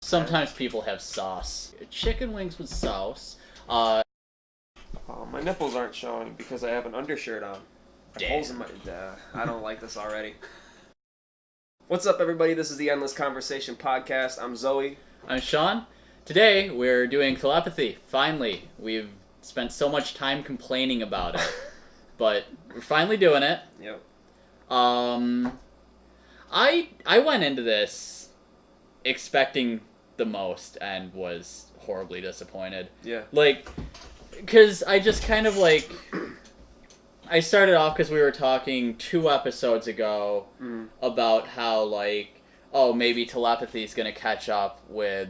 Sometimes people have sauce. Chicken wings with sauce. Oh, my nipples aren't showing because I have an undershirt on. Holes in my... I don't like this already. What's up, everybody? This is the Endless Conversation Podcast. I'm Zoe. I'm Sean. Today, we're doing Telepathy. Finally. We've spent so much time complaining about it. But we're finally doing it. Yep. I went into this expecting the most and was horribly disappointed. Yeah. Because I just kind of I started off because we were talking 2 episodes ago about how, maybe telepathy is going to catch up with,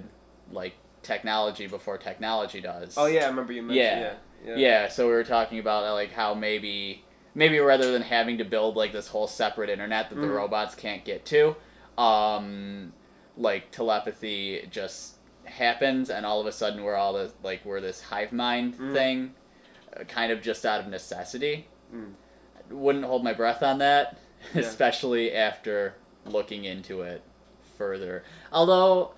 technology before technology does. Oh, yeah, I remember you mentioned Yeah, so we were talking about, how maybe rather than having to build, this whole separate internet that the robots can't get to, telepathy just happens, and all of a sudden we're this hive mind thing, kind of just out of necessity. Wouldn't hold my breath on that, especially after looking into it further. Although,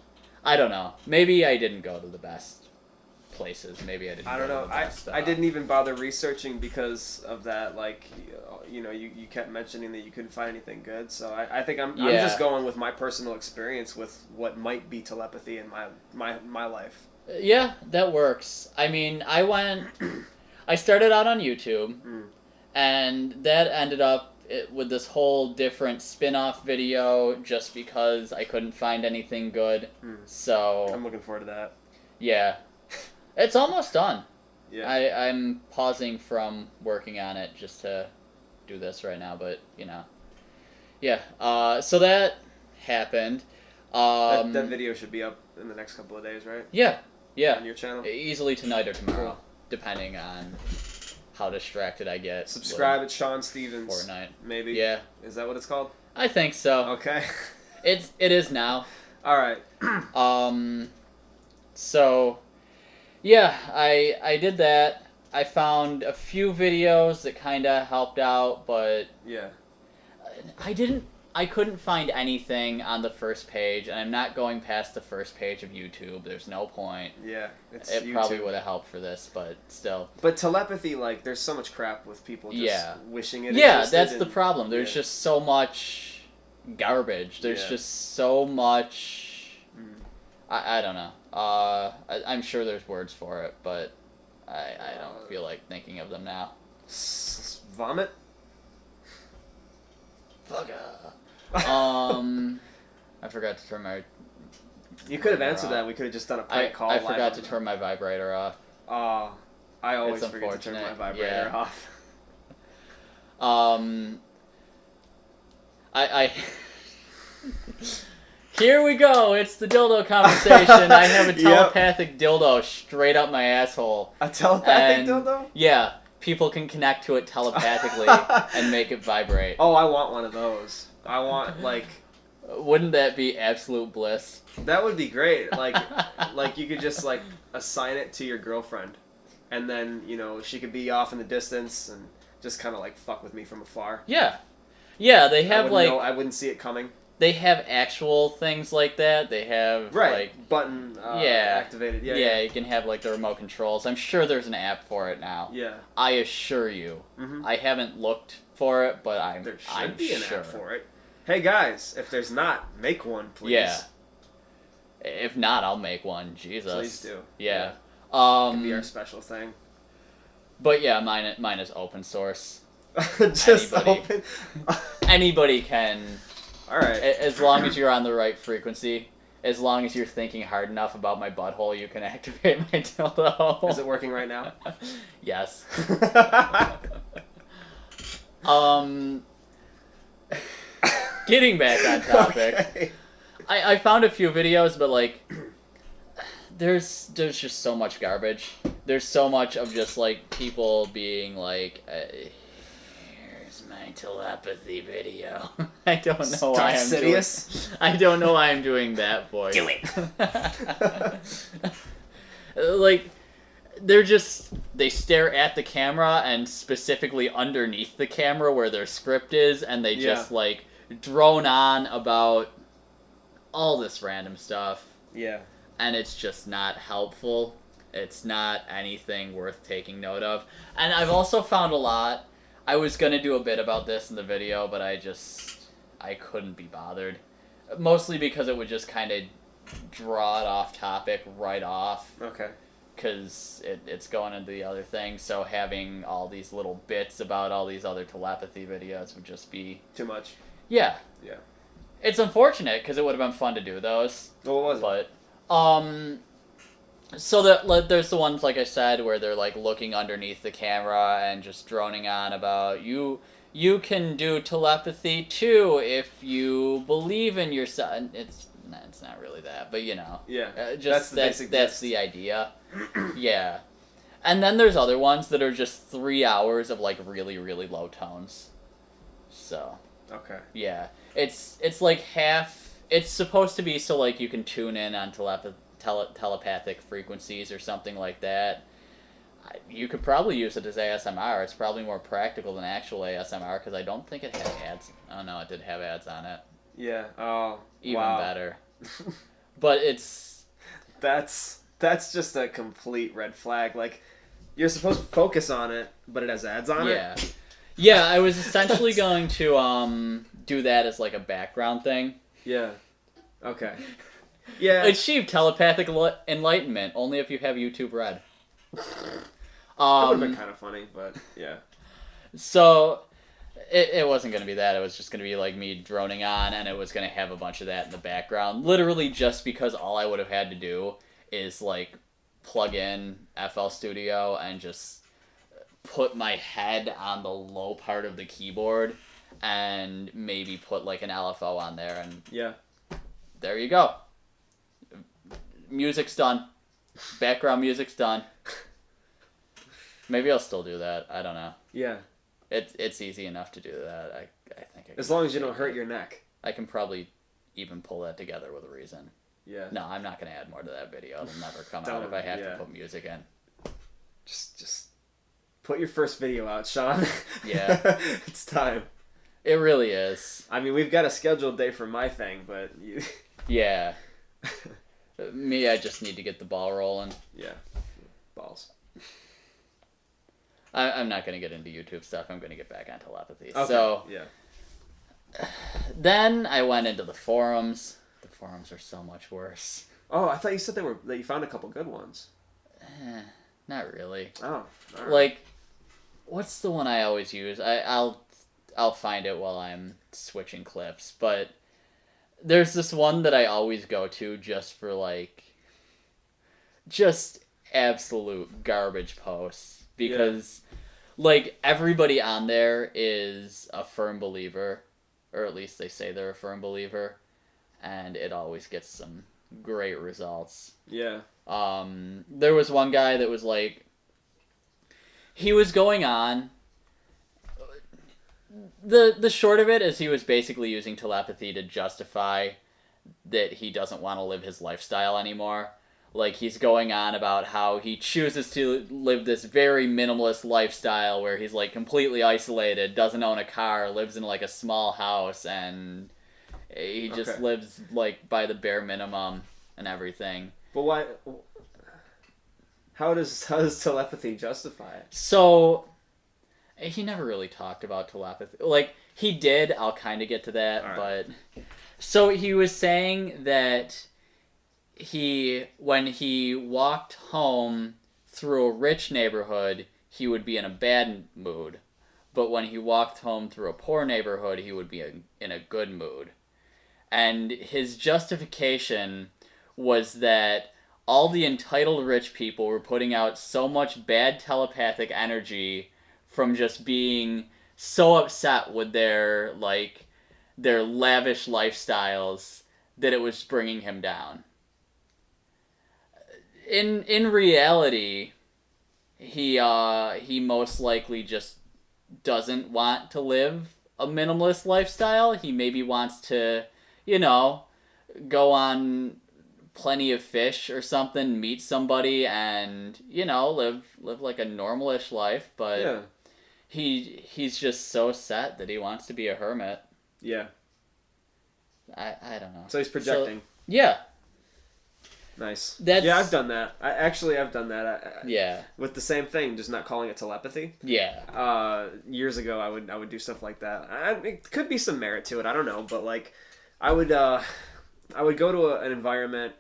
I don't know. Maybe I didn't go to the best places. Maybe I didn't. I don't know. I didn't even bother researching because of that. You kept mentioning that you couldn't find anything good. So I think I'm just going with my personal experience with what might be telepathy in my life. Yeah, that works. I mean, I started out on YouTube, and that ended up with this whole different spin-off video just because I couldn't find anything good. So I'm looking forward to that. Yeah. It's almost done. Yeah. I'm pausing from working on it just to do this right now, but, Yeah. So that happened. That video should be up in the next couple of days, right? Yeah. On your channel? Easily tonight or tomorrow, depending on how distracted I get. Subscribe at Sean Stevens. Fortnite. Maybe. Yeah. Is that what it's called? I think so. Okay. It is now. All right. So, yeah, I did that. I found a few videos that kind of helped out, but yeah, I couldn't find anything on the first page, and I'm not going past the first page of YouTube. There's no point. Yeah, it YouTube. Probably would have helped for this, but still. But telepathy, there's so much crap with people just wishing it. Yeah, that's the problem. There's just so much garbage. There's just so much. I don't know. I'm sure there's words for it, but I don't feel like thinking of them now. Vomit? Fuck I forgot to turn my... You could have answered that. We could have just done a prank call. I forgot to turn my vibrator off. I always forget to turn my vibrator off. Here we go. It's the dildo conversation. I have a telepathic dildo straight up my asshole. A telepathic dildo? Yeah. People can connect to it telepathically and make it vibrate. Oh, I want one of those. I want, Wouldn't that be absolute bliss? That would be great. You could just, assign it to your girlfriend. And then, she could be off in the distance and just kind of, fuck with me from afar. Yeah. Yeah, they have, I wouldn't see it coming. They have actual things like that. They have, button activated. Yeah, you can have, the remote controls. I'm sure there's an app for it now. Yeah. I assure you. I haven't looked for it, but There should be an app for it. Hey, guys, if there's not, make one, please. Yeah. If not, I'll make one. Jesus. Please do. Yeah. It can be our special thing. But yeah, mine is open source. Just open. Anybody can... All right. As long as you're on the right frequency, as long as you're thinking hard enough about my butthole, you can activate my dildo. Is it working right now? Yes. Getting back on topic. Okay. I found a few videos, but there's just so much garbage. There's so much of just people being here's my telepathy video. I don't know why I'm Sidious? I don't know why I'm doing that voice. Do it. They stare at the camera and specifically underneath the camera where their script is, and they just drone on about all this random stuff. Yeah. And it's just not helpful. It's not anything worth taking note of. And I've also found a lot. I was going to do a bit about this in the video, but I couldn't be bothered. Mostly because it would just kind of draw it off topic right off. Okay. Because it's going into the other thing. So having all these little bits about all these other telepathy videos would just be... too much. Yeah. Yeah. It's unfortunate because it would have been fun to do those. Well, what was it? But, so that there's the ones, like I said, where they're like looking underneath the camera and just droning on about you can do telepathy too if you believe in yourself. It's not really that, but you know. Yeah. That's the idea. Yeah. And then there's other ones that are just 3 hours of like really, really low tones. So. Okay. Yeah. It's like half. It's supposed to be so like you can tune in on telepathic frequencies or something like that. You could probably use it as ASMR. It's probably more practical than actual ASMR because I don't think it had ads. Oh no, it did have ads on it. Yeah. Oh. Even wow. better. But it's... That's just a complete red flag. Like, you're supposed to focus on it, but it has ads on it? Yeah. Yeah, I was essentially going to do that as like a background thing. Yeah. Okay. Yeah. Achieve telepathic enlightenment only if you have YouTube Red. That would have been kind of funny, but yeah. So... It wasn't going to be that. It was just going to be like me droning on, and it was going to have a bunch of that in the background. Literally just because all I would have had to do is like plug in FL Studio and just put my head on the low part of the keyboard and maybe put like an LFO on there, and yeah, there you go. Music's done. Background music's done. Maybe I'll still do that. I don't know. Yeah. It's easy enough to do that. I think. As long as you don't hurt your neck. I can probably even pull that together with a reason. Yeah. No, I'm not going to add more to that video. It'll never come out if I have to put music in. Just put your first video out, Sean. Yeah. It's time. It really is. I mean, we've got a scheduled day for my thing, but you... Yeah. Me, I just need to get the ball rolling. Yeah. Balls. I'm not going to get into YouTube stuff. I'm going to get back on telepathy. Okay. So, yeah. Then I went into the forums. The forums are so much worse. Oh, I thought you said that you found a couple good ones. Not really. Oh, all right. Like, what's the one I always use? I'll find it while I'm switching clips. But there's this one that I always go to just for like, just absolute garbage posts. Because, like, everybody on there is a firm believer, or at least they say they're a firm believer, and it always gets some great results. Yeah. There was one guy that was like, he was going on, the short of it is he was basically using telepathy to justify that he doesn't want to live his lifestyle anymore. Like, he's going on about how he chooses to live this very minimalist lifestyle where he's, like, completely isolated, doesn't own a car, lives in, like, a small house, and he just lives, like, by the bare minimum and everything. But why... How does telepathy justify it? So, he never really talked about telepathy. Like, he did, I'll kind of get to that, but... So, he was saying that... when he walked home through a rich neighborhood, he would be in a bad mood. But when he walked home through a poor neighborhood, he would be in a good mood. And his justification was that all the entitled rich people were putting out so much bad telepathic energy from just being so upset with their lavish lifestyles that it was bringing him down. In reality, he most likely just doesn't want to live a minimalist lifestyle. He maybe wants to, go on Plenty of Fish or something, meet somebody, and live like a normalish life. But he's just so set that he wants to be a hermit. Yeah. I don't know. So he's projecting. Yeah. Nice. That's... Yeah, I've done that. I've done that. Yeah. With the same thing, just not calling it telepathy. Yeah. Years ago, I would do stuff like that. It could be some merit to it. I don't know, but like, I would go to an environment,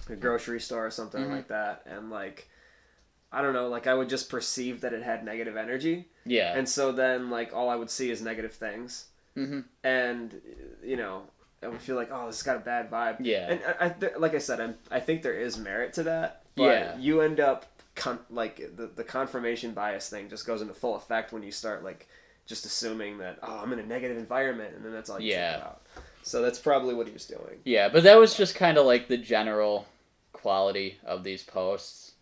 a grocery store or something like that, and like, I don't know, like I would just perceive that it had negative energy. Yeah. And so then like all I would see is negative things. Mm-hmm. And I would feel like, oh, this has got a bad vibe. Yeah. And like I said, I think there is merit to that. But you end up the confirmation bias thing just goes into full effect when you start like just assuming that, oh, I'm in a negative environment, and then that's all you think about. So that's probably what he was doing. Yeah, but that was just kind of like the general quality of these posts.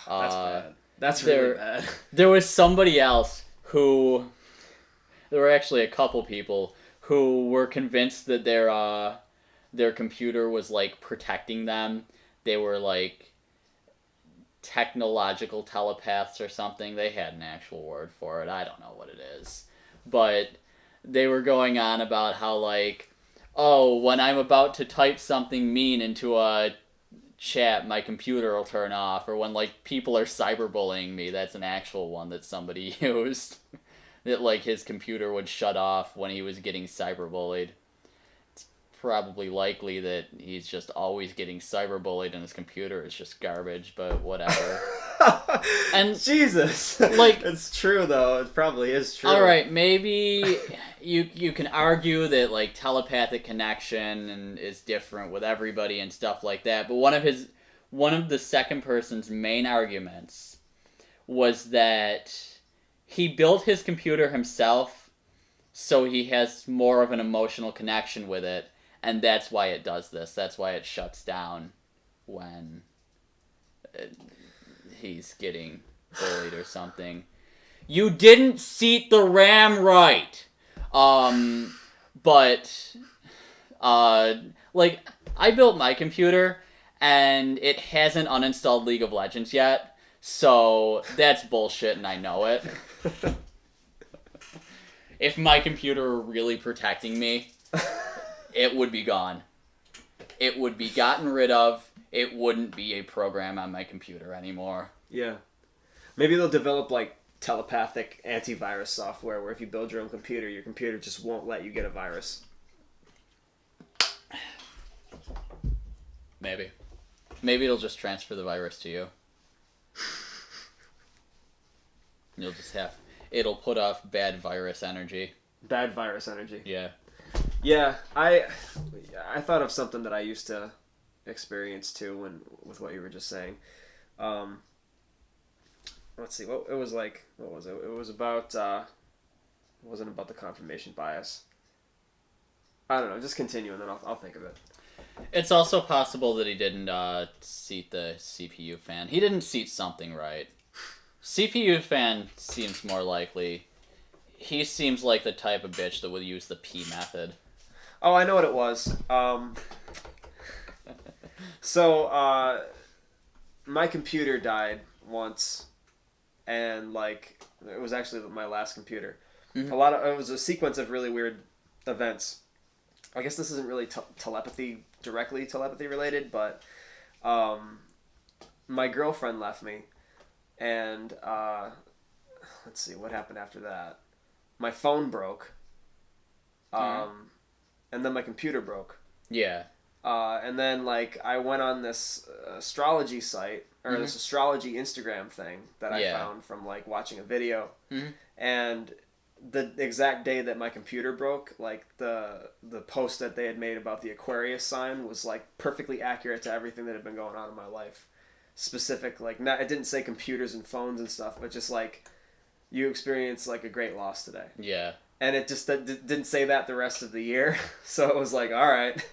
That's bad. That's really bad. There was somebody else who... There were actually a couple people who were convinced that their computer was like protecting them. They were like technological telepaths or something. They had an actual word for it. I don't know what it is. But they were going on about how like, oh, when I'm about to type something mean into a chat, my computer will turn off. Or when like people are cyberbullying me, that's an actual one that somebody used. That like his computer would shut off when he was getting cyberbullied. It's probably likely that he's just always getting cyberbullied and his computer is just garbage, but whatever. And Jesus, like, it's true though. It probably is true. All right, maybe you can argue that like telepathic connection is different with everybody and stuff like that. But one of the second person's main arguments was that he built his computer himself, so he has more of an emotional connection with it, and that's why it does this. That's why it shuts down when he's getting bullied or something. You didn't seat the RAM right! Like, I built my computer, and it hasn't uninstalled League of Legends yet, so that's bullshit and I know it. If my computer were really protecting me, it would be gone. It would be gotten rid of. It wouldn't be a program on my computer anymore. Yeah. Maybe they'll develop like telepathic antivirus software where if you build your own computer, your computer just won't let you get a virus. Maybe. Maybe it'll just transfer the virus to you. You'll just have... It'll put off bad virus energy. Bad virus energy. Yeah. Yeah, I thought of something that I used to experience too with what you were just saying. Let's see, what was it? It was about it wasn't about the confirmation bias. I don't know, just continue and then I'll think of it. It's also possible that he didn't seat the CPU fan. He didn't seat something right. CPU fan seems more likely. He seems like the type of bitch that would use the P method. Oh, I know what it was. So, my computer died once, and like it was actually my last computer. Mm-hmm. It was a sequence of really weird events. I guess this isn't really directly telepathy related, but my girlfriend left me, and let's see what happened after that. My phone broke, and then my computer broke. Yeah. And then like I went on this astrology site or this astrology Instagram thing that I found from like watching a video, and the exact day that my computer broke, like the post that they had made about the Aquarius sign was like perfectly accurate to everything that had been going on in my life. Specific, like it didn't say computers and phones and stuff, but just like you experienced like a great loss today. Yeah. And it just didn't say that the rest of the year, so it was like, all right.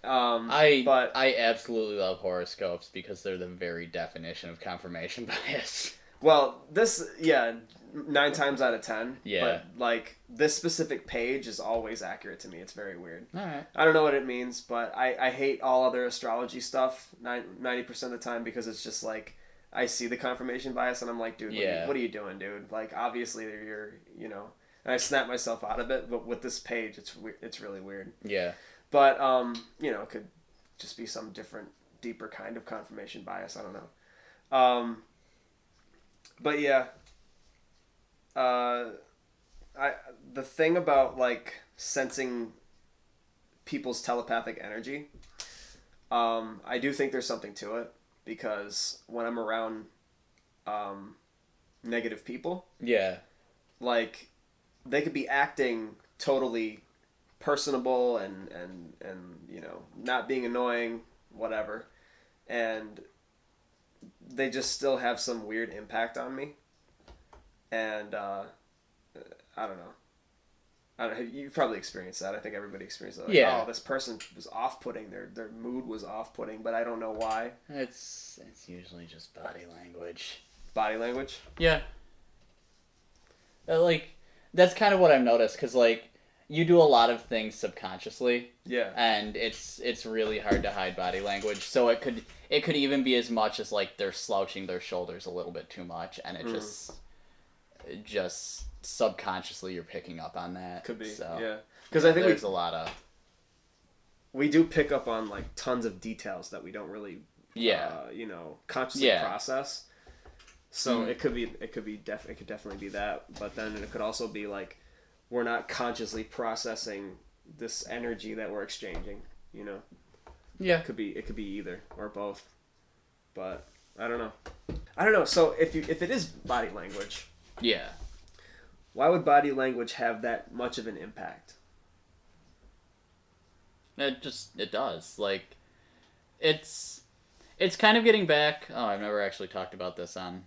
I absolutely love horoscopes because they're the very definition of confirmation bias. Well, 9 times out of 10. Yeah. But, like, this specific page is always accurate to me. It's very weird. All right. I don't know what it means, but I hate all other astrology stuff 90% of the time because it's just, like, I see the confirmation bias and I'm like, dude, what are you doing, dude? Like, obviously you're, and I snap myself out of it, but with this page, it's really weird. Yeah. But, it could just be some different deeper kind of confirmation bias. I don't know. But yeah, the thing about like sensing people's telepathic energy, I do think there's something to it, because when I'm around negative people, yeah, like they could be acting totally personable and you know, not being annoying, whatever, and they just still have some weird impact on me. And I don't know. You've probably experienced that. I think everybody experienced that. Like, yeah. Oh, this person was off-putting. Their mood was off-putting, but I don't know why. It's usually just body language. Body language? Yeah. Like, that's kind of what I've noticed, because, like, you do a lot of things subconsciously. Yeah. And it's really hard to hide body language. So it could even be as much as, like, they're slouching their shoulders a little bit too much, and it just subconsciously you're picking up on that. Could be. So, yeah. Because I think there's a lot of... We do pick up on, like, tons of details that we don't really, you know, consciously process. So it could definitely be that, but then it could also be like we're not consciously processing this energy that we're exchanging, you know. Yeah. It could be either or both. But I don't know. So if it is body language, yeah. why would body language have that much of an impact? It does. Like, it's kind of getting back. Oh, I've never actually talked about this on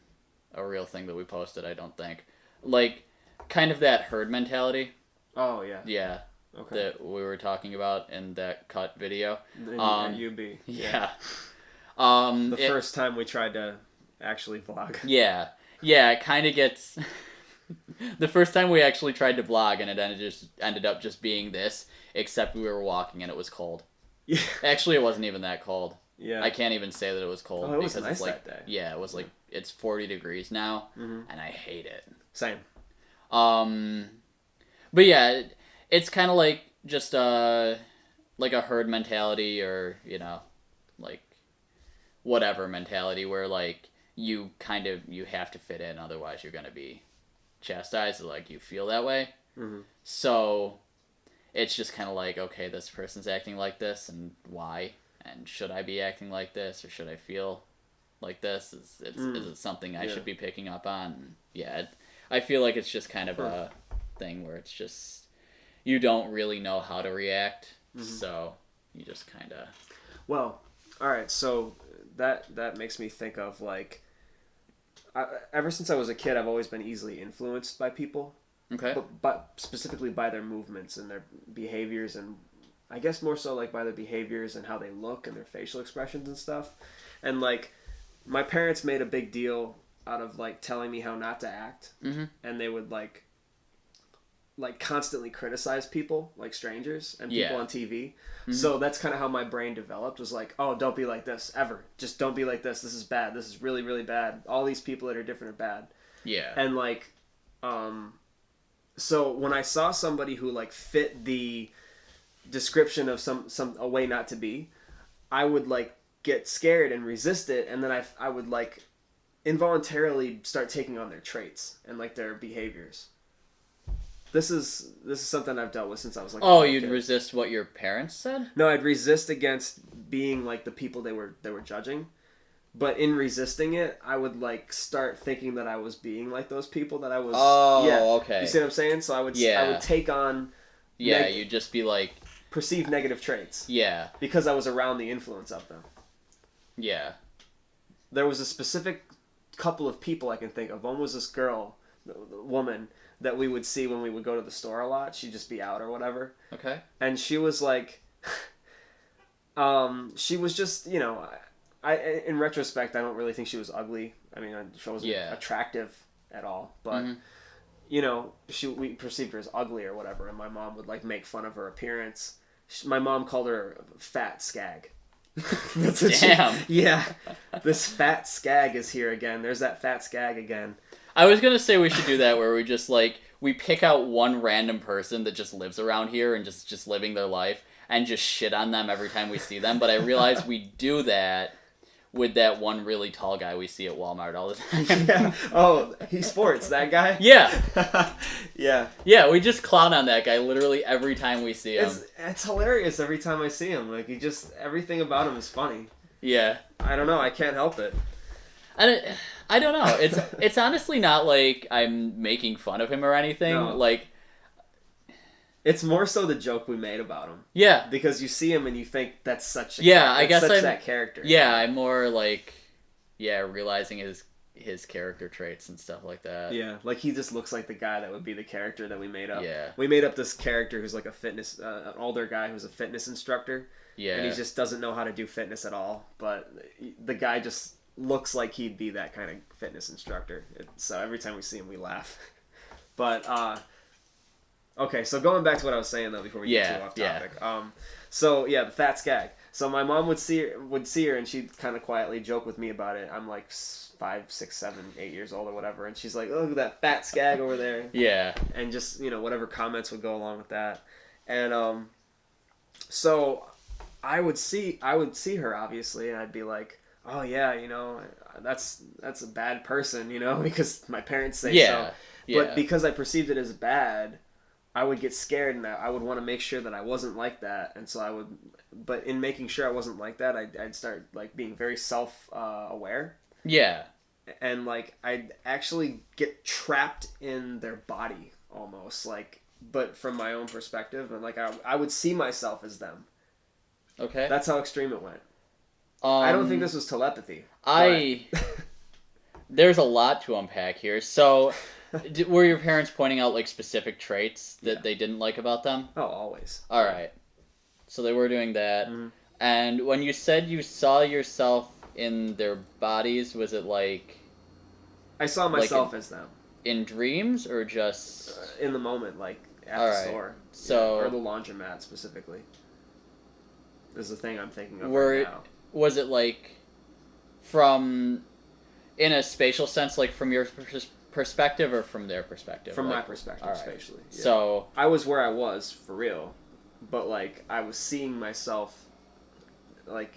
a real thing that we posted, I don't think. Like, kind of that herd mentality. Oh, yeah. Yeah. Okay. That we were talking about in that cut video. UB. Yeah. The first time we tried to actually vlog. Yeah. Yeah, it kind of gets... The first time we actually tried to vlog, and it ended up just being this, except we were walking and it was cold. Yeah. Actually, it wasn't even that cold. Yeah. I can't even say that it was cold. Oh, it was because nice it's like, that day. Yeah, it was like, it's 40 degrees now, and I hate it. Same. But yeah, it's kind of like just like a herd mentality, or, you know, like whatever mentality, where like you have to fit in, otherwise you're gonna be chastised, like you feel that way. So it's just kind of like, okay, this person's acting like this, and why? And should I be acting like this, or should I feel like this? Is it something I should be picking up on? Yeah, I feel like it's just kind of a thing where it's just you don't really know how to react, so you just kind of... Well, all right, so that makes me think of, like, ever since I was a kid, I've always been easily influenced by people. Okay. But specifically by their movements and their behaviors, and I guess more so like by their behaviors and how they look and their facial expressions and stuff. And like my parents made a big deal out of like telling me how not to act, and they would like constantly criticize people, like strangers and people on TV. So that's kind of how my brain developed, was like, oh, don't be like this ever. Just don't be like this. This is bad. This is really, really bad. All these people that are different are bad. Yeah. And like, so when I saw somebody who like fit the description of a way not to be, I would like get scared and resist it, and then I would like involuntarily start taking on their traits and like their behaviors. This is something I've dealt with since I was like... Oh, you'd resist what your parents said? No, I'd resist against being like the people they were judging. But in resisting it, I would like start thinking that I was being like those people, that I was... Oh, okay. You see what I'm saying? So I would take on... Yeah, you'd just be like... Perceived negative traits. Yeah. Because I was around the influence of them. Yeah. There was a specific couple of people I can think of. One was this girl, woman, that we would see when we would go to the store a lot. She'd just be out or whatever. Okay. And she was like... she was just, you know... in retrospect, I don't really think she was ugly. I mean, she wasn't attractive at all. But, you know, we perceived her as ugly or whatever, and my mom would, like, make fun of her appearance. My mom called her fat skag. Damn. Yeah. This fat skag is here again. There's that fat skag again. I was going to say we should do that, where we just, like, we pick out one random person that just lives around here and just living their life, and just shit on them every time we see them, but I realize we do that with that one really tall guy we see at Walmart all the time. Yeah. Oh, he sports, that guy? Yeah. Yeah. Yeah, we just clown on that guy literally every time we see him. It's hilarious every time I see him. Like, everything about him is funny. Yeah. I don't know, I can't help it. I don't know. It's honestly not like I'm making fun of him or anything. No. Like, it's more so the joke we made about him. Yeah. Because you see him and you think that's such a that character. Yeah, I'm more like realizing his character traits and stuff like that. Yeah, like he just looks like the guy that would be the character that we made up. Yeah. We made up this character who's like a fitness an older guy who's a fitness instructor. Yeah. And he just doesn't know how to do fitness at all, but the guy just looks like he'd be that kind of fitness instructor. So every time we see him we laugh. But okay, so going back to what I was saying though before we get too off topic. So yeah, the fat skag. So my mom would see her and she'd kind of quietly joke with me about it. I'm like 5, 6, 7, 8 years old or whatever, and she's like, "Oh, look at that fat skag over there." Yeah. And just whatever comments would go along with that, and so I would see her obviously, and I'd be like, "Oh yeah, that's a bad person," because my parents say so. Yeah. But because I perceived it as bad, I would get scared and I would want to make sure that I wasn't like that, and so but in making sure I wasn't like that, I'd start like being very aware. Yeah. And like I'd actually get trapped in their body almost, like, but from my own perspective, and like I would see myself as them. Okay. That's how extreme it went. I don't think this was telepathy. There's a lot to unpack here. So, were your parents pointing out like specific traits that they didn't like about them? Oh, always. All right. So they were doing that. Mm-hmm. And when you said you saw yourself in their bodies, was it like... I saw myself as them. In dreams or just... in the moment, like at the store. So... or the laundromat specifically. Is the thing I'm thinking of right now. Was it like from... in a spatial sense, like from your perspective or from their perspective? From my perspective, spatially. Yeah. So... I was where I was, for real. But like, I was seeing myself, like...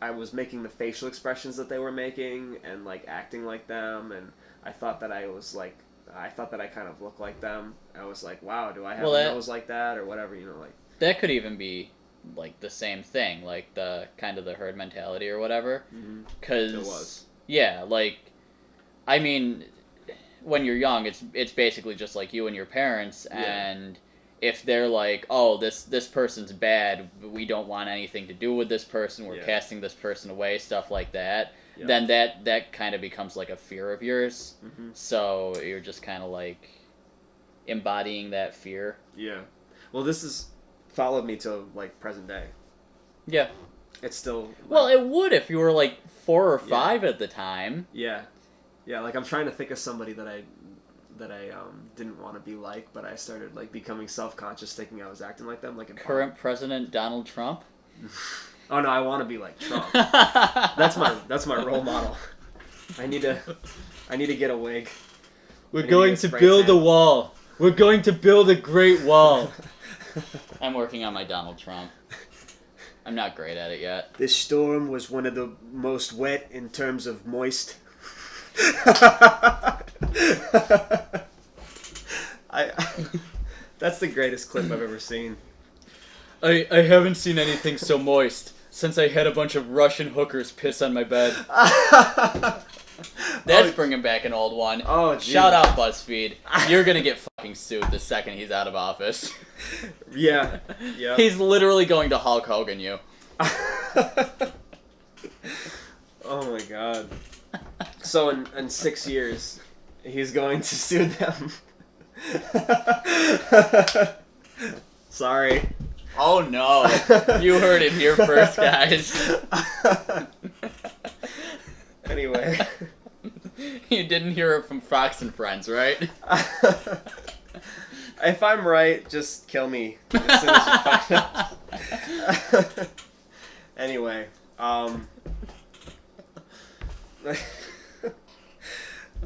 I was making the facial expressions that they were making and like acting like them, and I thought that I kind of looked like them. I was like, wow, do I have a nose like that or whatever, like. That could even be like the same thing, like the kind of the herd mentality or whatever. Mm-hmm. 'Cause, it was. Yeah, like, I mean, when you're young, it's basically just like you and your parents, and if they're like, oh, this person's bad, we don't want anything to do with this person, we're casting this person away, stuff like that, then that kind of becomes like a fear of yours. Mm-hmm. So you're just kind of like embodying that fear. Yeah. Well, this has followed me to like present day. Yeah. It's still... like, well, it would if you were like 4 or 5 at the time. Yeah. Yeah, like I'm trying to think of somebody that I didn't want to be like, but I started like becoming self-conscious thinking I was acting like them. Like current President Donald Trump? Oh no, I want to be like Trump. That's my role model. I need to get a wig. We're going to build a wall. We're going to build a great wall. I'm working on my Donald Trump. I'm not great at it yet. This storm was one of the most wet in terms of moist. That's the greatest clip I've ever seen. I haven't seen anything so moist since I had a bunch of Russian hookers piss on my bed. That's bringing back an old one. Oh, geez. Shout out BuzzFeed. You're gonna get fucking sued the second he's out of office. Yeah. He's literally going to Hulk Hogan you. Oh my god. So in 6 years, he's going to sue them. Sorry. Oh no. You heard it here first, guys. Anyway. You didn't hear it from Fox and Friends, right? If I'm right, just kill me as soon as you find out. Anyway,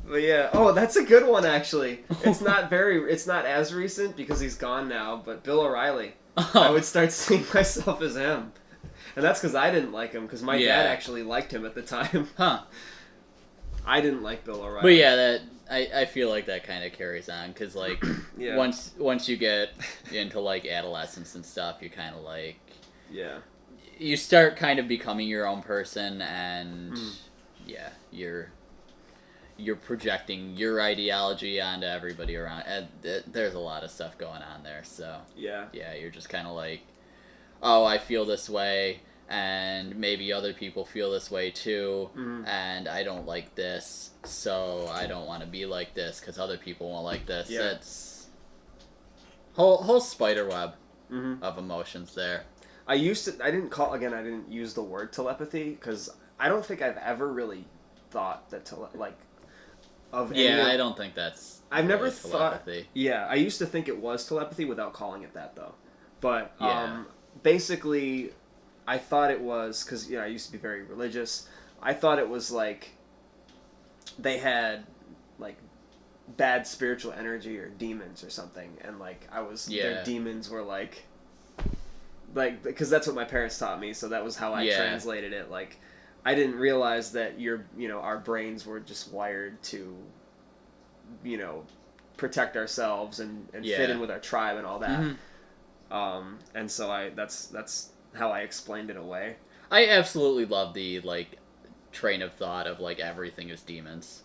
but yeah, oh, that's a good one actually. It's not as recent because he's gone now, but Bill O'Reilly. I would start seeing myself as him. And that's because I didn't like him, because my dad actually liked him at the time. Huh. I didn't like Bill O'Reilly. But yeah, I feel like that kind of carries on, because, like, once you get into, like, adolescence and stuff, you kind of, like... Yeah. You start kind of becoming your own person, and, yeah, you're projecting your ideology onto everybody around. And there's a lot of stuff going on there, so... Yeah. Yeah, you're just kind of like, oh, I feel this way, and maybe other people feel this way too, and I don't like this, so I don't want to be like this because other people won't like this. Yeah. It's whole spider web of emotions there. I didn't use the word telepathy because I don't think I've ever really thought that I don't think that's I've never telepathy. thought. Yeah, I used to think it was telepathy without calling it that though. But basically, I thought it was because I used to be very religious. I thought it was like they had bad spiritual energy or demons or something, and their demons were like because that's what my parents taught me, so that was how I translated it. Like, I didn't realize that our brains were just wired to protect ourselves and fit in with our tribe and all that. And so that's how I explained it away. I absolutely love the train of thought of everything is demons.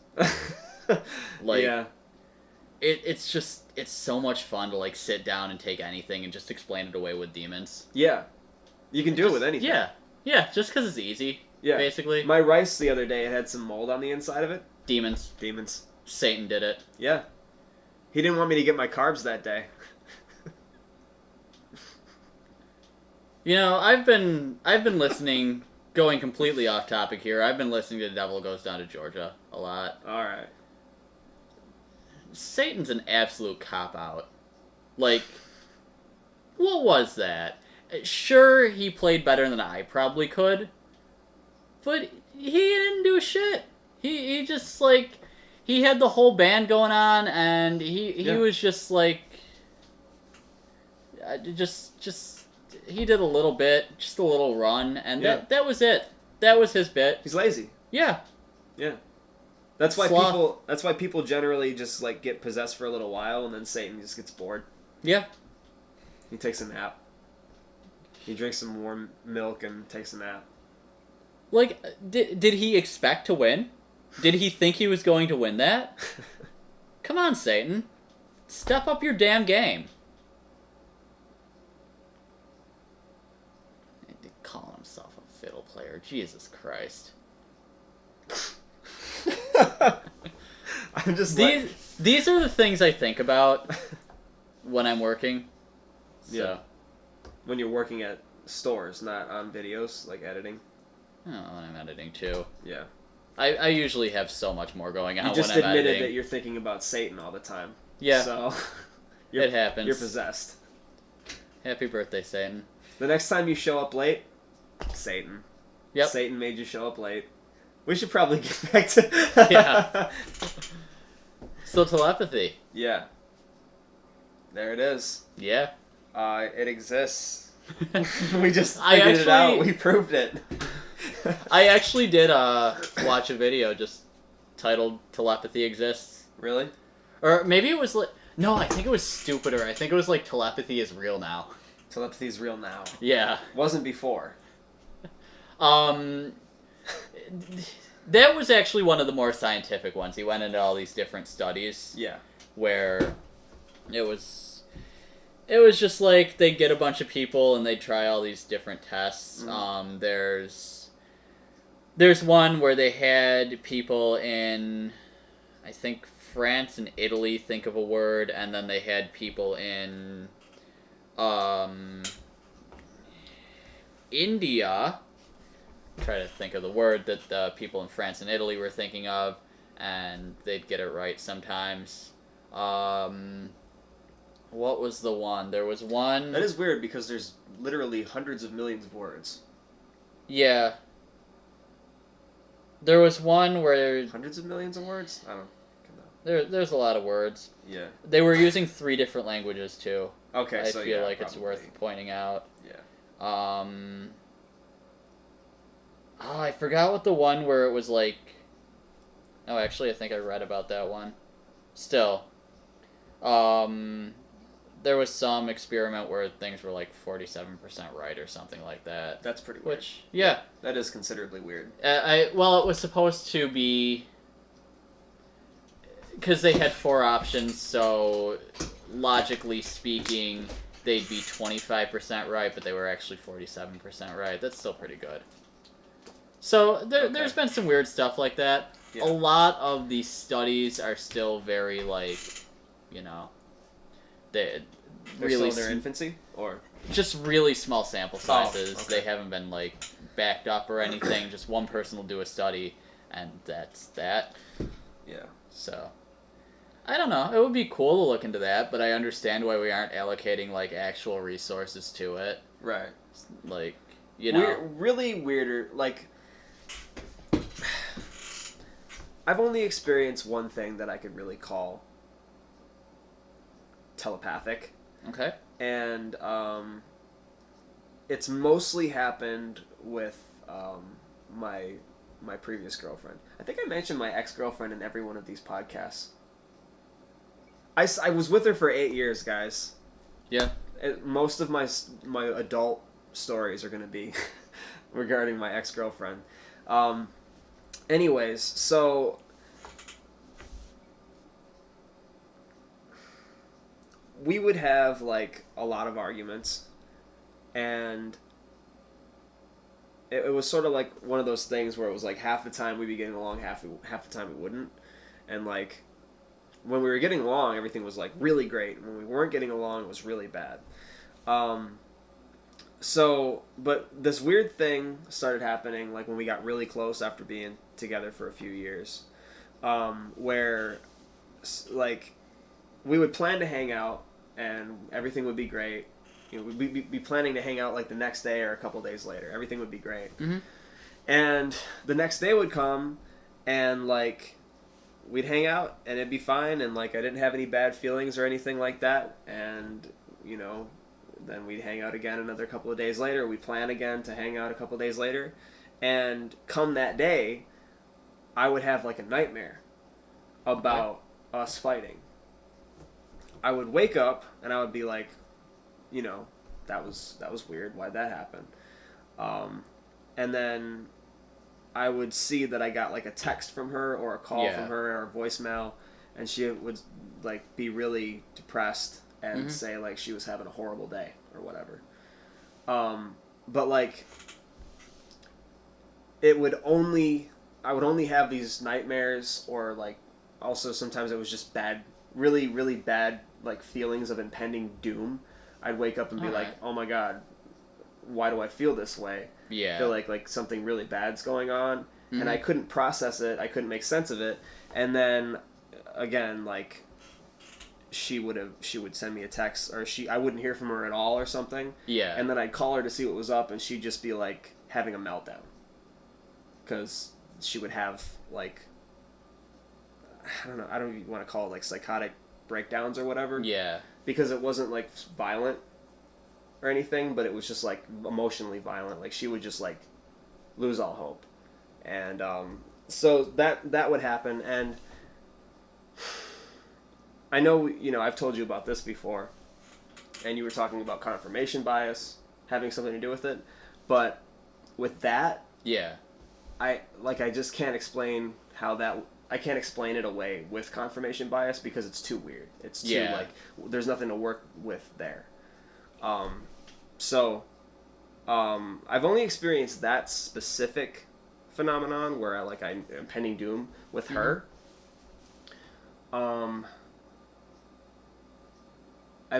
It's so much fun to sit down and take anything and just explain it away with demons. Yeah, you can do it with anything. Yeah, just because it's easy. Yeah, basically. My rice the other day, it had some mold on the inside of it. Demons. Satan did it. Yeah, he didn't want me to get my carbs that day. I've been listening, going completely off topic here, I've been listening to The Devil Goes Down to Georgia a lot. Alright. Satan's an absolute cop-out. What was that? Sure, he played better than I probably could, but he didn't do shit. He just, he had the whole band going on, and he was just, he did a little bit, just a little run, and that was it. That was his bit. He's lazy. Yeah. Yeah. That's why people generally just get possessed for a little while, and then Satan just gets bored. Yeah. He takes a nap. He drinks some warm milk and takes a nap. Did he expect to win? Did he think he was going to win that? Come on, Satan. Step up your damn game. Calling himself a fiddle player. Jesus Christ. I'm just these are the things I think about when I'm working. So. Yeah. When you're working at stores, not on videos, editing. Oh, when I'm editing too. Yeah. I usually have so much more going on when I'm editing. You just admitted that you're thinking about Satan all the time. Yeah. So it happens. You're possessed. Happy birthday, Satan. The next time you show up late, Satan. Yep. Satan made you show up late. We should probably get back to... Yeah. So telepathy. Yeah. There it is. Yeah. It exists. We just figured it out. We proved it. I actually did watch a video just titled Telepathy Exists. Really? Or maybe it was no, I think it was stupider. I think it was Telepathy is real now. Telepathy is real now. Yeah. Wasn't before. That was actually one of the more scientific ones. He went into all these different studies. Yeah. Where it was just they'd get a bunch of people and they'd try all these different tests. Mm-hmm. There's one where they had people in, I think, France and Italy think of a word, and then they had people in India try to think of the word that the people in France and Italy were thinking of, and they'd get it right sometimes. What was the one? There was one... That is weird because there's literally hundreds of millions of words. Yeah. There was one where... Hundreds of millions of words? I don't know. There's a lot of words. Yeah. They were using 3 different languages, too. Okay, I so feel like probably. it's worth pointing out. Yeah. Oh, I forgot what the one where it was like. Oh, actually, I think I read about that one. Still, there was some experiment where things were like 47% right or something like that. That's pretty weird. Which, yeah, that is considerably weird. Well, it was supposed to be because they had 4 options, so logically speaking, they'd be 25% right, but they were actually 47% right. That's still pretty good. So there's been some weird stuff like that. Yeah. A lot of these studies are still very like, they're really still in their infancy, or just really small sample sizes. Oh, okay. They haven't been like backed up or anything. Just one person will do a study, and that's that. Yeah. So I don't know. It would be cool to look into that, but I understand why we aren't allocating like actual resources to it. Right. Like, really weirder. Like, I've only experienced one thing that I could really call telepathic. Okay. And it's mostly happened with my previous girlfriend. I think I mentioned my ex-girlfriend in every one of these podcasts. I was with her for 8 years, guys. Yeah. Most of my adult stories are going to be regarding my ex-girlfriend. Anyways, so we would have like a lot of arguments, and it was sort of like one of those things where it was like half the time we'd be getting along, half the time we wouldn't, and like when we were getting along, everything was like really great. When we weren't getting along, it was really bad. But this weird thing started happening like when we got really close after being together for a few years, where like we would plan to hang out and everything would be great. We'd be planning to hang out like the next day or a couple days later. Everything would be great. Mm-hmm. And the next day would come, and like we'd hang out and it'd be fine, and like I didn't have any bad feelings or anything like that. And then we'd hang out again another couple of days later. We'd plan again to hang out a couple of days later, and come that day, I would have like a nightmare about us fighting. I would wake up and I would be like, that was weird. Why'd that happen? And then I would see that I got like a text from her or a call from her or a voicemail, and she would like be really depressed and say like she was having a horrible day or whatever. But like I would only have these nightmares, or like also sometimes it was just bad, really, really bad like feelings of impending doom. I'd wake up and be like, oh my god, why do I feel this way? Yeah. I feel like something really bad's going on, and I couldn't process it. I couldn't make sense of it. And then again, like she would send me a text, or I wouldn't hear from her at all or something. Yeah. And then I'd call her to see what was up, and she'd just be like having a meltdown, because she would have like, I don't even want to call it like psychotic breakdowns or whatever. Yeah. Because it wasn't like violent or anything, but it was just like emotionally violent. Like she would just like lose all hope. And so that would happen. And I know, I've told you about this before, and you were talking about confirmation bias having something to do with it. But with that, yeah, I just can't explain how that. I can't explain it away with confirmation bias because it's too weird. It's too like there's nothing to work with there. So I've only experienced that specific phenomenon where I'm impending doom with her. I've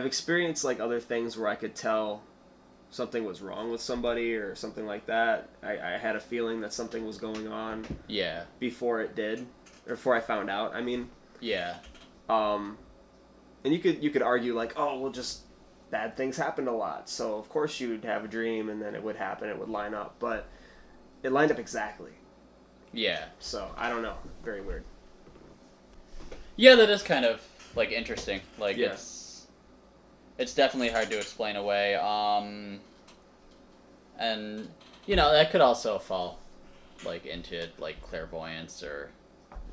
experienced like other things where I could tell something was wrong with somebody or something like that. I had a feeling that something was going on. Yeah. Before it did. Or before I found out, I mean. Yeah. And you could argue like, oh, well, just bad things happened a lot, so of course you'd have a dream and then it would happen, it would line up, but it lined up exactly. Yeah. So I don't know, very weird. Yeah, that is kind of like interesting. Like It's definitely hard to explain away. And that could also fall like into like clairvoyance or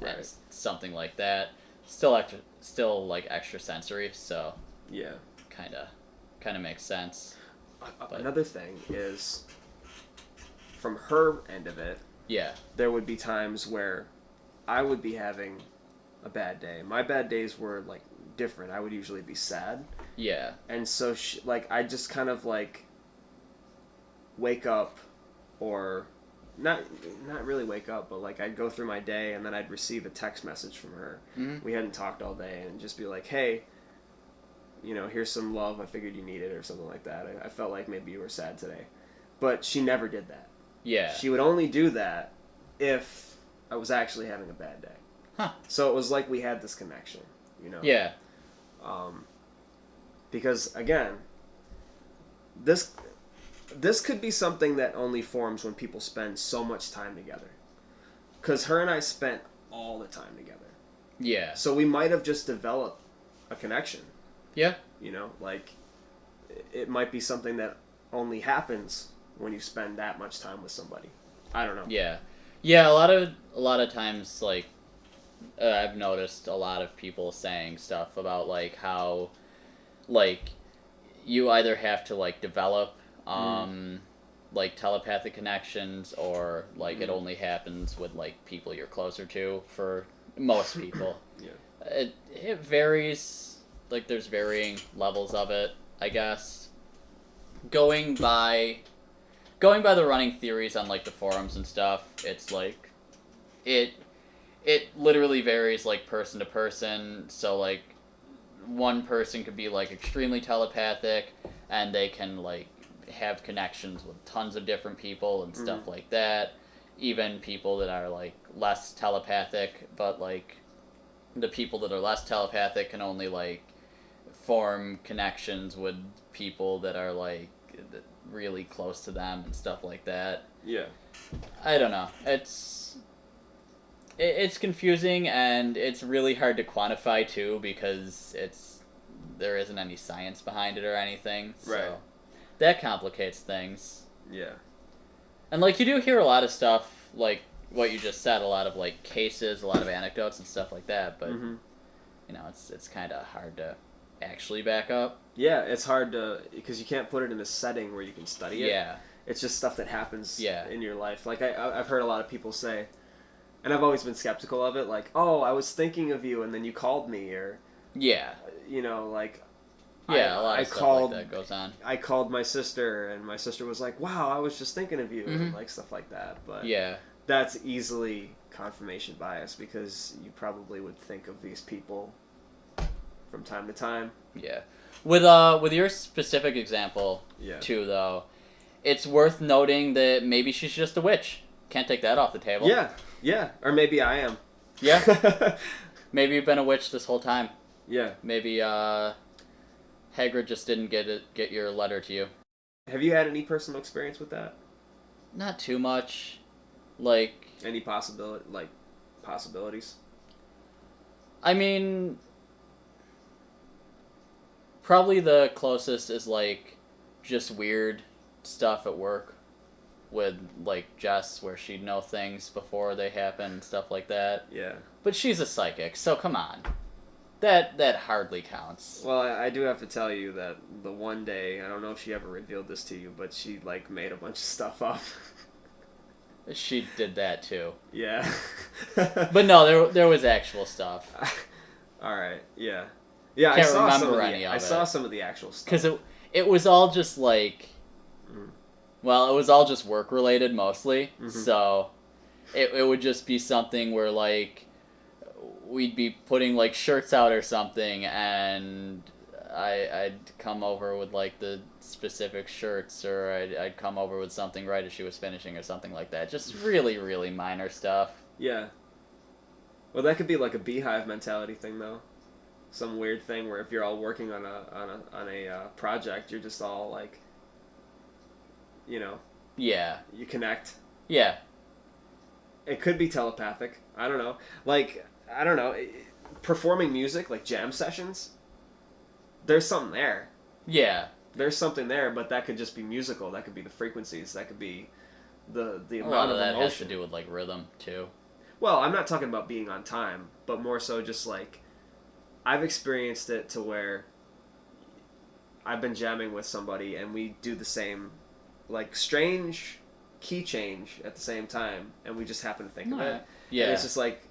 Right. something like that. Still like extrasensory, so Yeah. kind of makes sense. But Another thing is, from her end of it, yeah, there would be times where I would be having a bad day. My bad days were like different. I would usually be sad. yeah, And so I just kind of like wake up, or not really wake up, but like I'd go through my day and then I'd receive a text message from her. mm-hmm. We hadn't talked all day, and just be like, "Hey, here's some love. I figured you needed," or something like that. I felt like maybe you were sad today. But she never did that. Yeah. She would only do that if I was actually having a bad day. Huh. So it was like we had this connection, Yeah. Because again, this could be something that only forms when people spend so much time together. Because her and I spent all the time together. Yeah. So we might have just developed a connection. Yeah. Like it might be something that only happens when you spend that much time with somebody. I don't know. Yeah. Yeah, a lot of times like I've noticed a lot of people saying stuff about like how like you either have to like develop like telepathic connections, or like it only happens with like people you're closer to. For most people, Yeah. It varies. Like there's varying levels of it, I guess. Going by the running theories on like the forums and stuff, it's like it literally varies like person to person. So like one person could be like extremely telepathic and they can like have connections with tons of different people and stuff like that. Even people that are like less telepathic, but like the people that are less telepathic can only like form connections with people that are like really close to them and stuff like that. Yeah. I don't know. It's confusing, and it's really hard to quantify too, because there isn't any science behind it or anything. So Right. that complicates things. Yeah. And like you do hear a lot of stuff like what you just said, a lot of like cases, a lot of anecdotes and stuff like that, but it's kind of hard to actually back up. Yeah, it's hard to, because you can't put it in a setting where you can study it. Yeah. It's just stuff that happens Yeah. in your life. Like I've heard a lot of people say, and I've always been skeptical of it, like, "Oh, I was thinking of you and then you called me," or Yeah. Like Yeah, a lot of stuff like that goes on. I called my sister and my sister was like, "Wow, I was just thinking of you," and like stuff like that. But yeah, that's easily confirmation bias, because you probably would think of these people from time to time. Yeah. With your specific example, too, though, it's worth noting that maybe she's just a witch. Can't take that off the table. Yeah. Or maybe I am. Yeah. Maybe you've been a witch this whole time. Yeah. Maybe Hagrid just didn't get your letter to you. Have you had any personal experience with that? Not too much. Like any possibilities? I mean, probably the closest is like just weird stuff at work with like Jess, where she'd know things before they happen, stuff like that. Yeah. But she's a psychic, so come on. That hardly counts. Well, I do have to tell you that the one day, I don't know if she ever revealed this to you, but she like made a bunch of stuff up. She did that too. Yeah. But no, there was actual stuff. All right. Yeah. Yeah. Can't remember any of it. I saw some of the actual stuff. Because it was all just like, well, it was all just work related mostly. Mm-hmm. So it would just be something where like we'd be putting like shirts out or something, and I'd come over with like the specific shirts, or I'd come over with something right as she was finishing or something like that. Just really, really minor stuff. Yeah. Well, that could be like a beehive mentality thing, though. Some weird thing where if you're all working on a project, you're just all like, Yeah. You connect. Yeah. It could be telepathic. I don't know. Like, I don't know. Performing music, like jam sessions, there's something there. Yeah. There's something there, but that could just be musical. That could be the frequencies. That could be the A amount lot of of that emotion. has to do with like rhythm too. Well, I'm not talking about being on time, but more so just like I've experienced it to where I've been jamming with somebody and we do the same, like, strange key change at the same time, and we just happen to think of it. Yeah. And it's just like,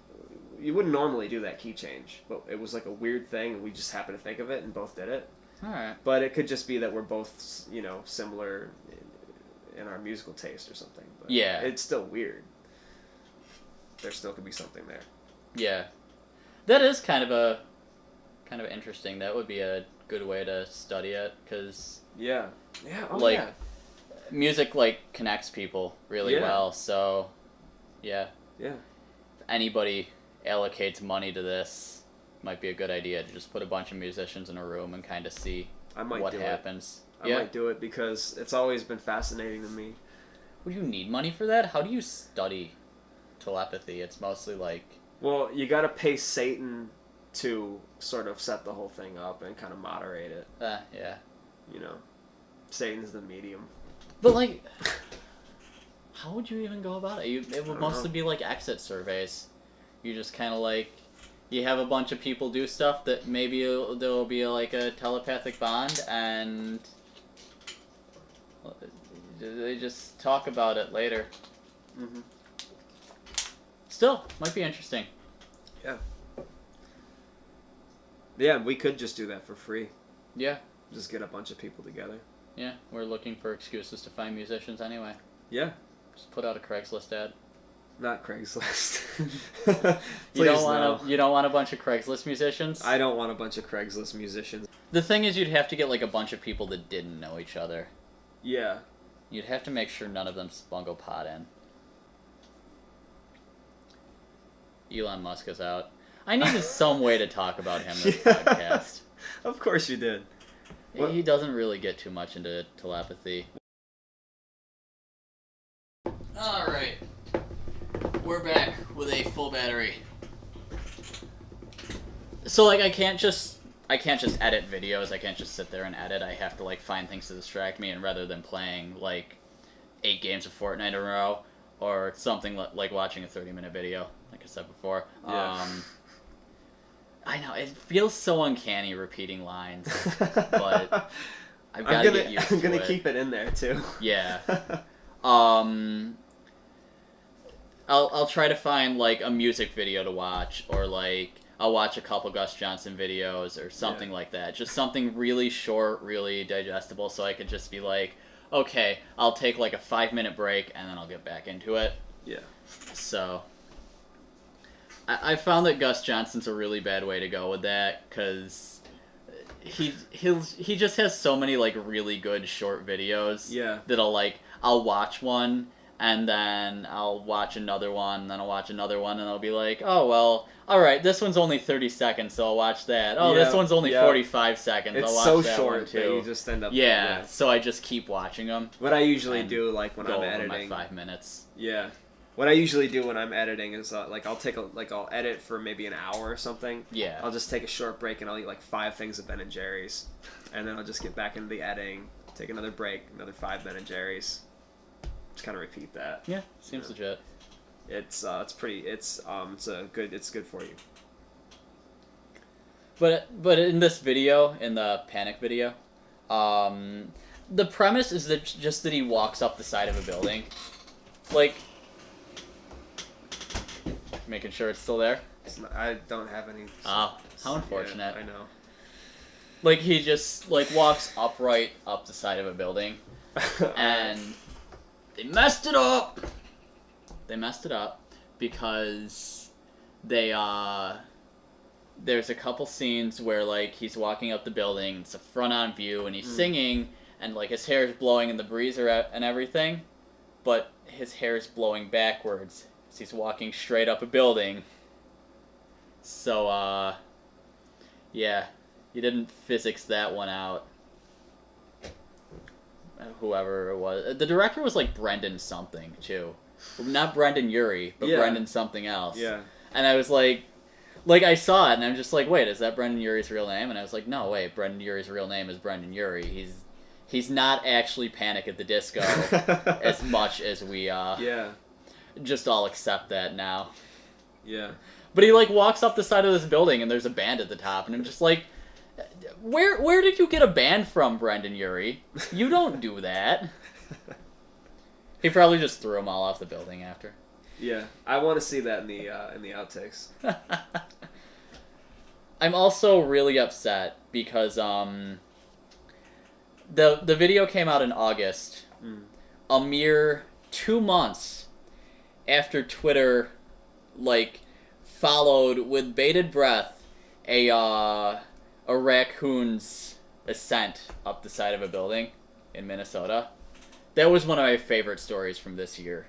you wouldn't normally do that key change, but it was like a weird thing, and we just happened to think of it and both did it. Alright. But it could just be that we're both, you know, similar in our musical taste or something. But yeah. It's still weird. There still could be something there. Yeah. That is kind of interesting. That would be a good way to study it, because yeah, oh, like yeah. music like connects people really well. So yeah, if anybody allocates money to this, might be a good idea to just put a bunch of musicians in a room and kind of see what happens. I might do it because it's always been fascinating to me. Would you need money for that? How do you study telepathy? It's mostly like, well, you got to pay Satan to sort of set the whole thing up and kind of moderate it. Yeah. You know, Satan's the medium. But like, how would you even go about it? It would mostly be like exit surveys. You just kind of like, you have a bunch of people do stuff that maybe there'll be like a telepathic bond, and they just talk about it later. Mm-hmm. Still, might be interesting. Yeah. Yeah, we could just do that for free. Yeah. Just get a bunch of people together. Yeah, we're looking for excuses to find musicians anyway. Yeah. Just put out a Craigslist ad. Not Craigslist. You don't want a bunch of Craigslist musicians? I don't want a bunch of Craigslist musicians. The thing is, you'd have to get like a bunch of people that didn't know each other. Yeah. You'd have to make sure none of them bungle pot in. Elon Musk is out. I needed some way to talk about him this podcast. Of course you did. He doesn't really get too much into telepathy. Alright. We're back with a full battery. So like I can't just edit videos. I can't just sit there and edit. I have to like find things to distract me, and rather than playing like 8 games of Fortnite in a row or something like watching a 30-minute video, like I said before. Yeah. I know, it feels so uncanny repeating lines, but I've got to get used to it. I'm gonna keep it in there too. Yeah. I'll try to find like a music video to watch, or like I'll watch a couple Gus Johnson videos or something like that. Just something really short, really digestible, so I could just be like, okay, I'll take like a 5-minute break and then I'll get back into it. Yeah. So I found that Gus Johnson's a really bad way to go with that, because he just has so many like really good short videos. Yeah. That I'll watch one, and then I'll watch another one, and then I'll watch another one, and I'll be like, oh well, all right, this one's only 30 seconds, so I'll watch that. Oh, this one's only 45 seconds. It's I'll watch so that short one too. that you just end up. Yeah, so I just keep watching them. What I usually do, like when go I'm over editing, my 5 minutes. Yeah. What I usually do when I'm editing is like I'll edit for maybe an hour or something. Yeah. I'll just take a short break and I'll eat like 5 things of Ben and Jerry's, and then I'll just get back into the editing, take another break, another 5 Ben and Jerry's. Just kind of repeat that. Yeah, seems legit. It's good for you. But in this video, in the panic video, the premise is just that he walks up the side of a building, like, making sure it's still there. I don't have any. Oh, how unfortunate. Yeah, I know. Like, he just like walks upright up the side of a building, and they messed it up. They messed it up because there's a couple scenes where like he's walking up the building, it's a front on view, and he's singing, and like his hair is blowing in the breeze and everything, but his hair is blowing backwards as he's walking straight up a building. So yeah, you didn't physics that one out. Whoever it was, the director was like Brendan something too, not Brendan Urie, but Yeah. Brendan something else. Yeah. And I was like, Like, I saw it, and I'm just like, wait, is that Brendan Urie's real name? And I was like, no, wait, Brendan Urie's real name is Brendan Urie. He's not actually Panic at the Disco as much as we just all accept that now. Yeah. But he, like, walks up the side of this building, and there's a band at the top, and I'm just like, where did you get a band from, Brendan Urie? You don't do that. He probably just threw them all off the building after. Yeah, I want to see that in the outtakes. I'm also really upset because the video came out in August, a mere 2 months after Twitter, like, followed with bated breath a raccoon's ascent up the side of a building in Minnesota. That was one of my favorite stories from this year.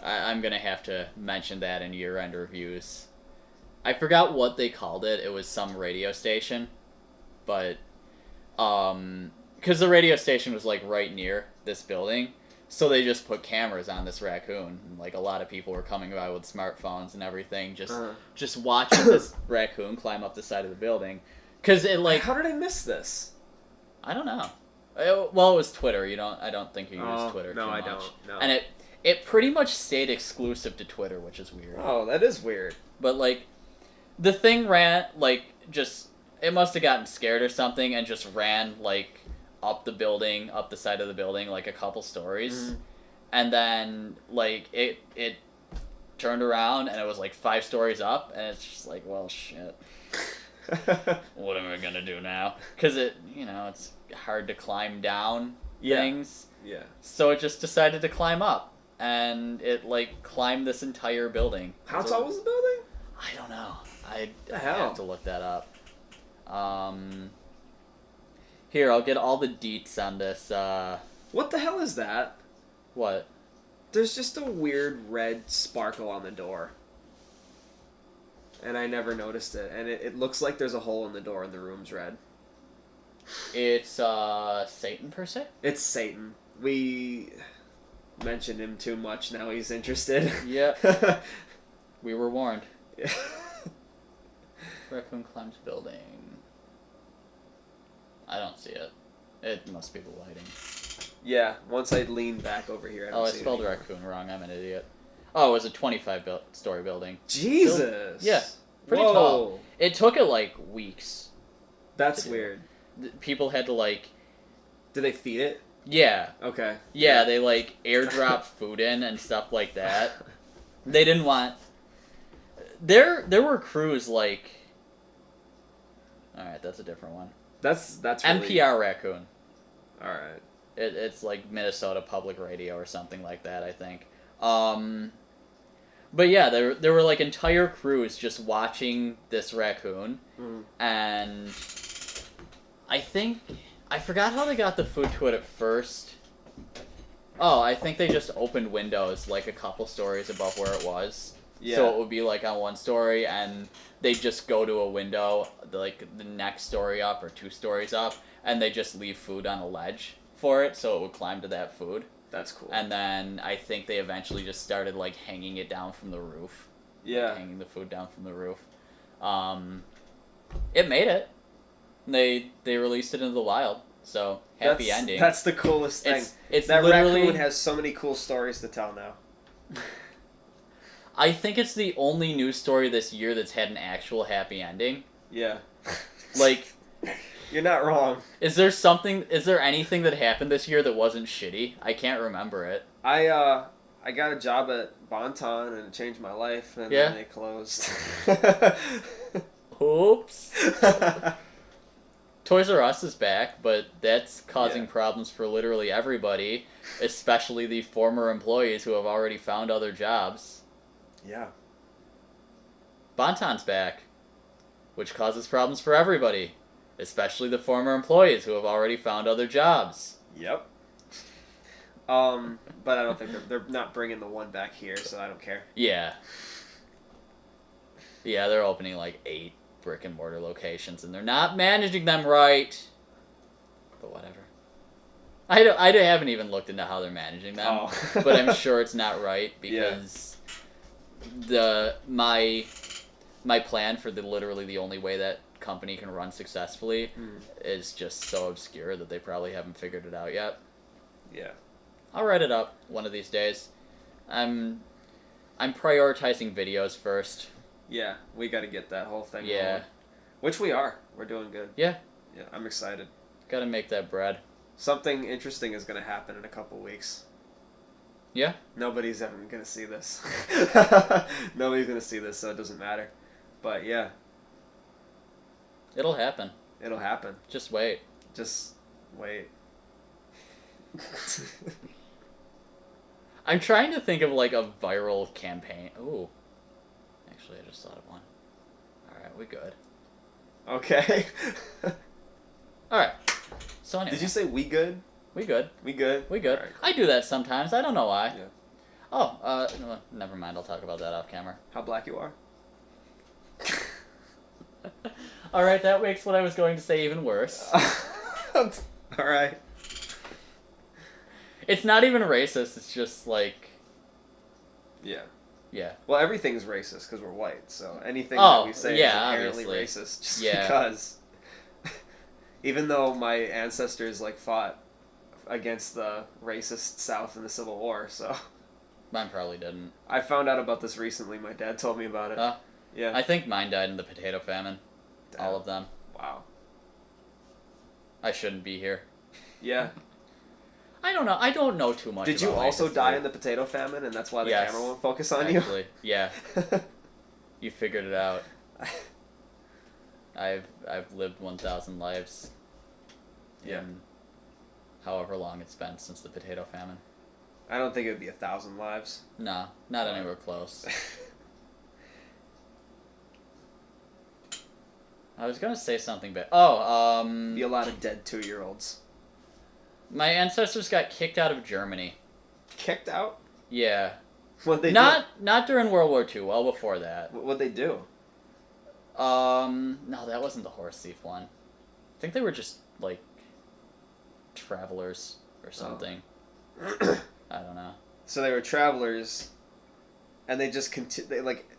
I'm going to have to mention that in year-end reviews. I forgot what they called it. It was some radio station. But, because the radio station was, like, right near this building. So they just put cameras on this raccoon. And, like, a lot of people were coming by with smartphones and everying, just watching this raccoon climb up the side of the building. Because it, like... How did I miss this? I don't know. It was Twitter. I don't think you use Twitter too much. No, I don't. No. And it pretty much stayed exclusive to Twitter, which is weird. Oh, that is weird. But, like, the thing ran, like, just... It must have gotten scared or something and just ran, like, up the side of the building, like, a couple stories. Mm-hmm. And then, like, it turned around and it was, like, 5 stories up. And it's just like, well, shit. What am I going to do now? Because it's hard to climb down things. Yeah. So it just decided to climb up. And it, like, climbed this entire building. How tall was the building? I don't know. I have to look that up. Here, I'll get all the deets on this. What the hell is that? What? There's just a weird red sparkle on the door. And I never noticed it. And it looks like there's a hole in the door and the room's red. It's, Satan, per se? It's Satan. We mentioned him too much, now he's interested. Yep. We were warned. Yeah. Raccoon climbs building. I don't see it. It must be the lighting. Yeah, once I lean back over here, I don't see it. I spelled raccoon wrong. I'm an idiot. Oh, it was a 25-story building. Jesus! Yeah, pretty tall. It took it, like, weeks. That's weird. People had to, like... Did they feed it? Yeah. Okay. Yeah, they, like, airdrop food in and stuff like that. They didn't want... There were crews, like... Alright, that's a different one. That's really... NPR Raccoon. Alright. It's like Minnesota Public Radio or something like that, I think. But yeah, there were, like, entire crews just watching this raccoon. Mm. And I forgot how they got the food to it at first. Oh, I think they just opened windows, like, a couple stories above where it was. Yeah. So it would be, like, on one story, and they'd just go to a window, like, the next story up or 2 stories up, and they just leave food on a ledge for it, so it would climb to that food. That's cool. And then I think they eventually just started, like, hanging it down from the roof. Yeah. Like, hanging the food down from the roof. It made it. They released it into the wild. So, happy ending. That's the coolest thing. It's that raccoon has so many cool stories to tell now. I think it's the only news story this year that's had an actual happy ending. Yeah. Like... You're not wrong. Is there anything that happened this year that wasn't shitty? I can't remember it. I got a job at Bonton and it changed my life, and then they closed. Oops. Toys R Us is back, but that's causing problems for literally everybody, especially the former employees who have already found other jobs. Yeah. Bonton's back, which causes problems for everybody. Especially the former employees who have already found other jobs. Yep. But I don't think they're not bringing the one back here, so I don't care. Yeah. Yeah, they're opening like 8 brick and mortar locations, and they're not managing them right. But whatever. I haven't even looked into how they're managing them, but I'm sure it's not right because my my plan for literally the only way that company can run successfully is just so obscure that they probably haven't figured it out yet. Yeah. I'll write it up one of these days. I'm prioritizing videos first. Yeah, we got to get that whole thing rolling. Which we are. We're doing good. Yeah. Yeah, I'm excited. Got to make that bread. Something interesting is going to happen in a couple weeks. Yeah? Nobody's ever going to see this. Nobody's going to see this, so it doesn't matter. But yeah. It'll happen. It'll happen. Just wait. Just wait. I'm trying to think of like a viral campaign. Ooh. Actually, I just thought of one. Alright, we good. Okay. Alright. So anyway. Did you say we good? We good. We good? We good. Right, cool. I do that sometimes. I don't know why. Yeah. Oh, no, never mind. I'll talk about that off camera. How black you are? Alright, that makes what I was going to say even worse. Alright. It's not even racist, it's just like... Yeah. Yeah. Well, everything's racist because we're white, so anything that we say is inherently obviously. Racist just because. Even though my ancestors, like, fought against the racist South in the Civil War, so... Mine probably didn't. I found out about this recently. My dad told me about it. Yeah. I think mine died in the potato famine. Damn. All of them. Wow. I shouldn't be here. Yeah. I don't know. I don't know too much. Did you also die in the potato famine, and that's why the camera won't focus on you? Yeah. You figured it out. I've lived 1,000 lives. Yeah. In however long it's been since the potato famine. I don't think it would be 1,000 lives. No, not anywhere close. I was gonna say something, but be a lot of dead 2-year-olds. My ancestors got kicked out of Germany. Kicked out? Yeah. What'd they do? Not during World War II. Well before that. What'd they do? No, that wasn't the horse thief one. I think they were just like travelers or something. I don't know. So they were travelers, and they just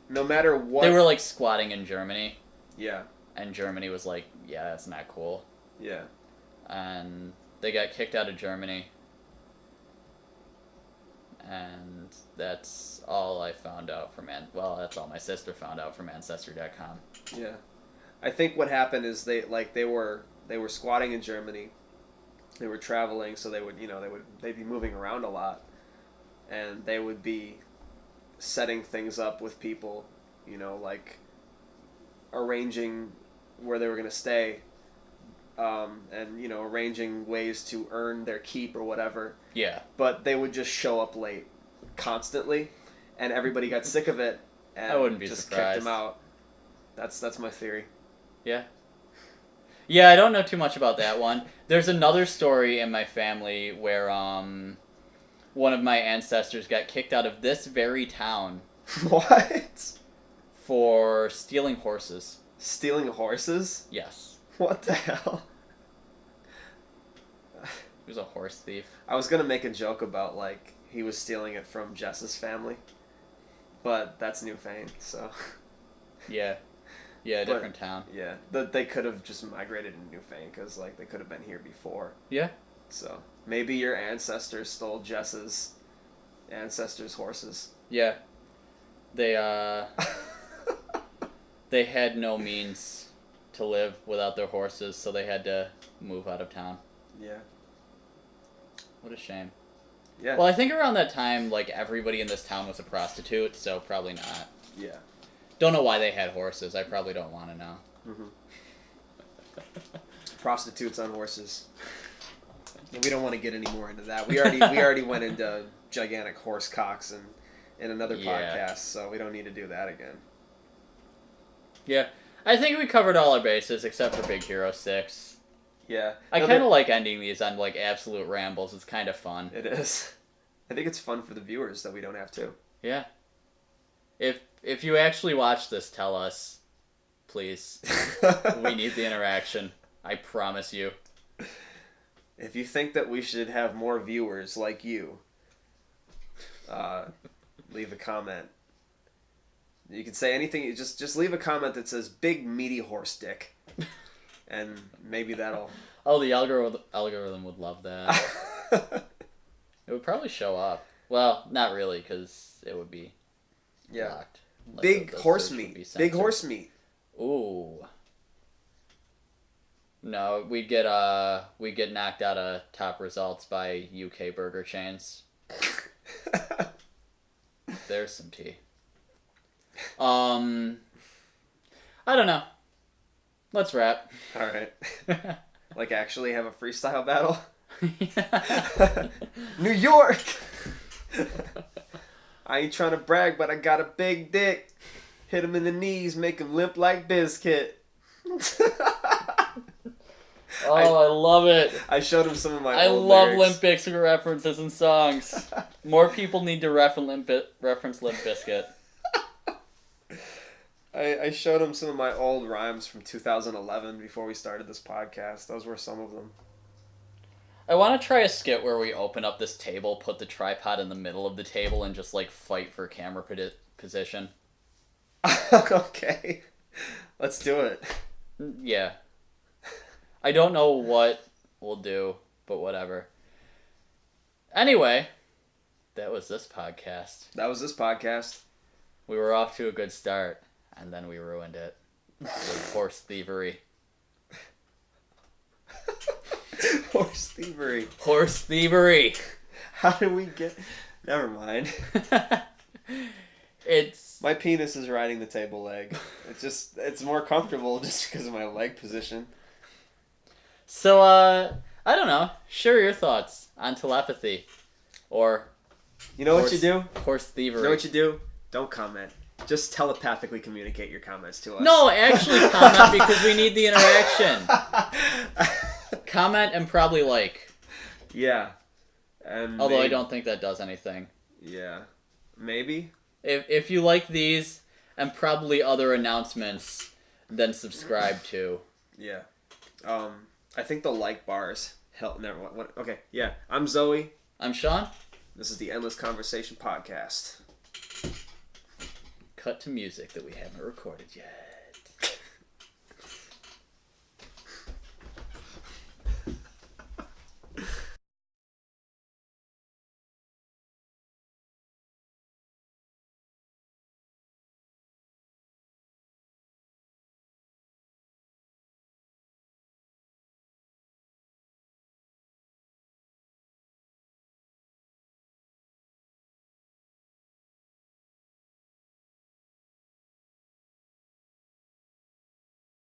no matter what. They were like squatting in Germany. Yeah. And Germany was like, yeah, that's not cool. Yeah. And they got kicked out of Germany. And that's all I found out from that's all my sister found out from Ancestry.com. Yeah. I think what happened is they were squatting in Germany. They were traveling, so they'd be moving around a lot. And they would be setting things up with people, like arranging where they were going to stay, and arranging ways to earn their keep or whatever. Yeah. But they would just show up late constantly, and everybody got sick of it and I wouldn't be just surprised. kicked them out. That's my theory. Yeah. Yeah, I don't know too much about that one. There's another story in my family where one of my ancestors got kicked out of this very town. What? For stealing horses. Stealing horses? Yes. What the hell? He was a horse thief. I was gonna make a joke about he was stealing it from Jess's family, but that's Newfane, so. Yeah. Yeah, different town. Yeah, they could have just migrated to Newfane because they could have been here before. Yeah. So maybe your ancestors stole Jess's ancestors' horses. Yeah. They they had no means to live without their horses, so they had to move out of town. Yeah. What a shame. Yeah. Well, I think around that time, everybody in this town was a prostitute, so probably not. Yeah. Don't know why they had horses. I probably don't want to know. Mm-hmm. Prostitutes on horses. We don't want to get any more into that. We already went into gigantic horse cocks in another podcast, so we don't need to do that again. Yeah. I think we covered all our bases except for Big Hero 6. Yeah. I kind of like ending these on absolute rambles. It's kind of fun. It is. I think it's fun for the viewers that we don't have to. Yeah. If you actually watch this, tell us, please. We need the interaction. I promise you. If you think that we should have more viewers like you, leave a comment. You can say anything. Just leave a comment that says "big meaty horse dick," and maybe that'll. Oh, the algorithm would love that. It would probably show up. Well, not really, because it would be blocked. Like big horse meat. Big horse meat. Ooh. No, we'd get knocked out of top results by UK burger chains. There's some tea. I don't know. Let's wrap. All right. Like actually have a freestyle battle? New York! I ain't trying to brag, but I got a big dick. Hit him in the knees, make him limp like Biscuit. Oh, I love it. I showed him some of my old lyrics. Limp Bizkit references and songs. More people need to reference Limp Bizkit. I showed him some of my old rhymes from 2011 before we started this podcast. Those were some of them. I want to try a skit where we open up this table, put the tripod in the middle of the table, and just, like, fight for camera position. Okay. Let's do it. Yeah. I don't know what we'll do, but whatever. Anyway, that was this podcast. We were off to a good start, and then we ruined it with horse thievery. Horse thievery. How did we get... Never mind. My penis is riding the table leg. It's more comfortable just because of my leg position. So, I don't know. Share your thoughts on telepathy. Or... You know what you do? Horse thievery. You know what you do? Don't comment. Just telepathically communicate your comments to us. No, actually comment because we need the interaction. Comment and probably like. Yeah. And although I don't think that does anything. Yeah. Maybe? If you like these and probably other announcements, then subscribe to. Yeah. I think the like bars help. Never. Okay. Yeah. I'm Zoe. I'm Sean. This is the Endless Conversation Podcast. Cut to music that we haven't recorded yet.